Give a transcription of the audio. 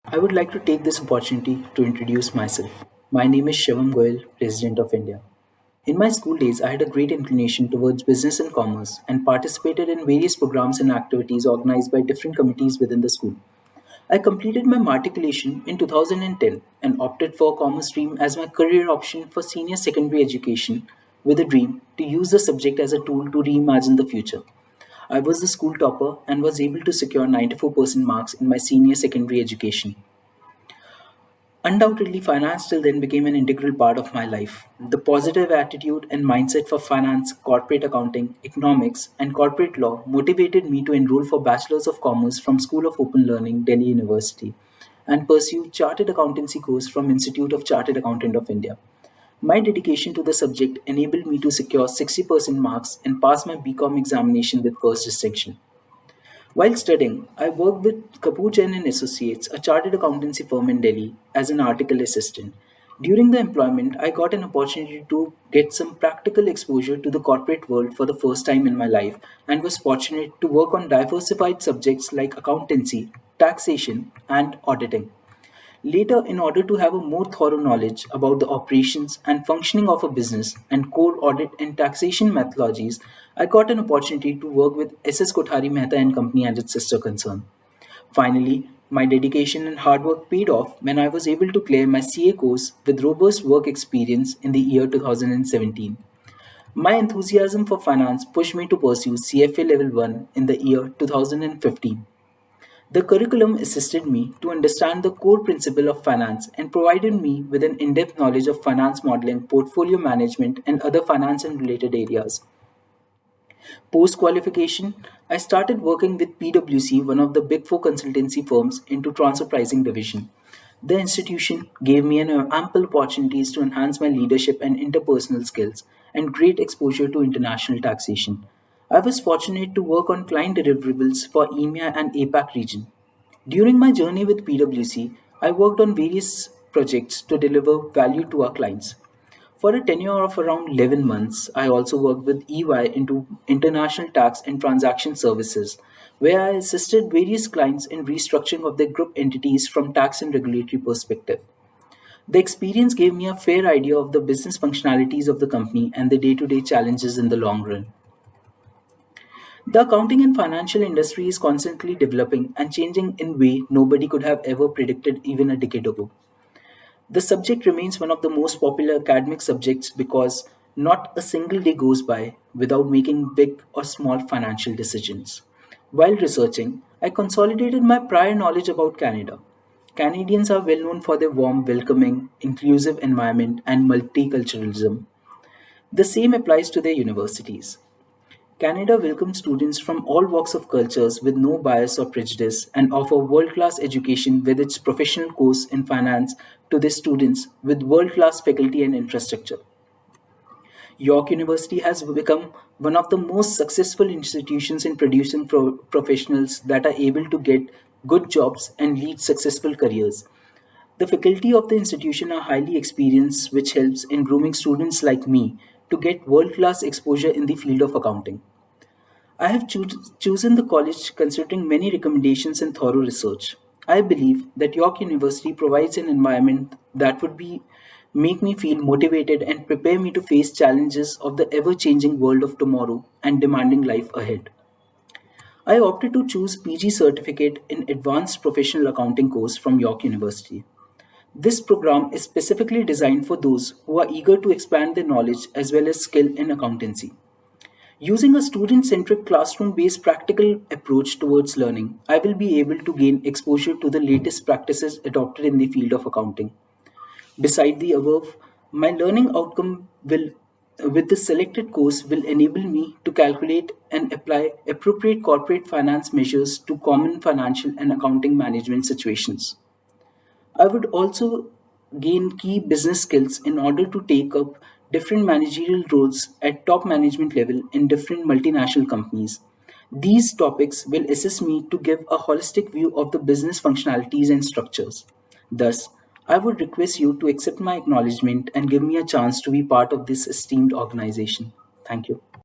I would like to take this opportunity to introduce myself. My name is Shivam Goyal, President of India. In my school days, I had a great inclination towards business and commerce and participated in various programs and activities organized by different committees within the school. I completed my matriculation in 2010 and opted for commerce stream as my career option for senior secondary education with a dream to use the subject as a tool to reimagine the future. I was the school topper and was able to secure 94% marks in my senior secondary education. Undoubtedly, finance till then became an integral part of my life. The positive attitude and mindset for finance, corporate accounting, economics, and corporate law motivated me to enroll for Bachelor's of Commerce from School of Open Learning, Delhi University, and pursue Chartered Accountancy course from Institute of Chartered Accountant of India. My dedication to the subject enabled me to secure 60% marks and pass my BCom examination with first distinction. While studying, I worked with Kapoor Jain and Associates, a chartered accountancy firm in Delhi, as an article assistant. During the employment, I got an opportunity to get some practical exposure to the corporate world for the first time in my life and was fortunate to work on diversified subjects like accountancy, taxation, and auditing. Later, in order to have a more thorough knowledge about the operations and functioning of a business and core audit and taxation methodologies, I got an opportunity to work with SS Kothari Mehta and Company and its sister concern. Finally, my dedication and hard work paid off when I was able to clear my CA course with robust work experience in the year 2017. My enthusiasm for finance pushed me to pursue CFA Level 1 in the year 2015. The curriculum assisted me to understand the core principle of finance and provided me with an in depth knowledge of finance modeling, portfolio management, and other finance and related areas. Post qualification, I started working with PwC, one of the big four consultancy firms, into transfer pricing division. The institution gave me an ample opportunities to enhance my leadership and interpersonal skills and great exposure to international taxation. I was fortunate to work on client deliverables for EMEA and APAC region. During my journey with PwC, I worked on various projects to deliver value to our clients. For a tenure of around 11 months, I also worked with EY into international tax and transaction services, where I assisted various clients in restructuring of their group entities from tax and regulatory perspective. The experience gave me a fair idea of the business functionalities of the company and the day-to-day challenges in the long run. The accounting and financial industry is constantly developing and changing in a way nobody could have ever predicted even a decade ago. The subject remains one of the most popular academic subjects because not a single day goes by without making big or small financial decisions. While researching, I consolidated my prior knowledge about Canada. Canadians are well known for their warm, welcoming, inclusive environment and multiculturalism. The same applies to their universities. Canada welcomes students from all walks of cultures with no bias or prejudice and offer world-class education with its professional course in finance to their students with world-class faculty and infrastructure. York University has become one of the most successful institutions in producing professionals that are able to get good jobs and lead successful careers. The faculty of the institution are highly experienced, which helps in grooming students like me to get world class exposure in the field of accounting. I have chosen the college considering many recommendations and thorough research. I believe that York University provides an environment that would be make me feel motivated and prepare me to face challenges of the ever-changing world of tomorrow and demanding life ahead. I opted to choose PG certificate in Advanced Professional Accounting course from York University. This program is specifically designed for those who are eager to expand their knowledge as well as skill in accountancy. Using a student centric classroom based practical approach towards learning, I will be able to gain exposure to the latest practices adopted in the field of accounting. Beside the above, my learning outcome will with the selected course will enable me to calculate and apply appropriate corporate finance measures to common financial and accounting management situations. I would also gain key business skills in order to take up different managerial roles at top management level in different multinational companies. These topics will assist me to give a holistic view of the business functionalities and structures. Thus, I would request you to accept my acknowledgement and give me a chance to be part of this esteemed organization. Thank you.